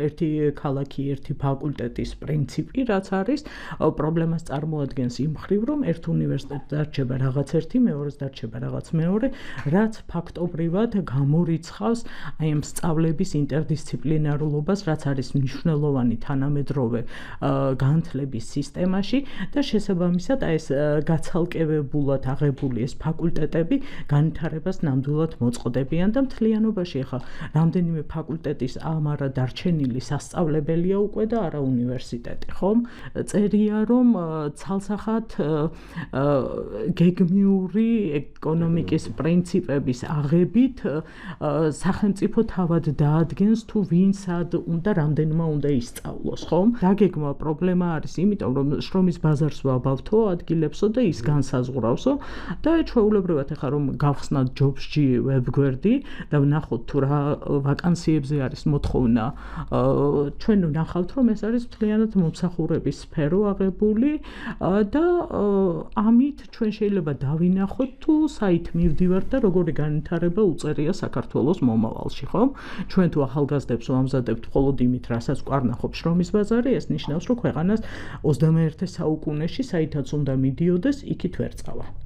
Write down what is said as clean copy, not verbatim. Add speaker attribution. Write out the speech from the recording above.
Speaker 1: ერთი ქალაქი, ერთი ფაკულტეტის პრინციპი, რაც არის პრობლემას წარმოადგენს იმ მხრივ, რომ ერთ უნივერსიტეტს დარჩება რაღაც ერთი, მეორეს დარჩება რაღაც მეორე, რაც ფაქტობრივად გამორიცხავს აი ამ სწავლების ინტერდისციპლინარულობას, რაც არის მნიშვნელოვანი თანამედროვე განათლების სისტემაში და შესაბამისად აი ეს გაცალკევებულად აღებული ეს ფაკულტეტები განვითარებას ნამდვილად მოწყდებიან და მთლიანობაში ახლა რამდენიმე ფაკულტეტის არა დარჩენილი სასწავლებელია უკვე და არა უნივერსიტეტი, ხომ? წერია, რომ ცალსახად გეგმიური ეკონომიკის პრინციპების აღებით სახელმწიფო თავად დაადგენს თუ ვინ სად უნდა რამდენმა უნდა ისწავლოს, ხომ? დაგეგმა პრობლემა არის იმიტომ, რომ შრომის ბაზარს ვაბავთო ადგილებსო და ის განსაზღვრავსო და ჩვეულებრივად ახლა რომ გავხსნათ ჯობსჯი ვებგვერდი და ვნახოთ თუ რა ვაკანსიებზე არის მოთხოვნა, ჩვენ ვნახავთ, რომ ეს არის მთლიანად მომსახურების სფერო აღებული და ამით ჩვენ შეიძლება დავინახოთ თუ საით მივდივართ და როგორი განვითარება უწერია საქართველოს მომავალში, ხომ? ჩვენ თუ ახალგაზრდებს ვამზადებთ მხოლოდ იმით, რასაც გვარნახობს შრომის ბაზარი, ეს ნიშნავს, რომ ქვეყანას 21 საუკუნეში საითაც უნდა მიდიოდეს, იქით ვერ წავა.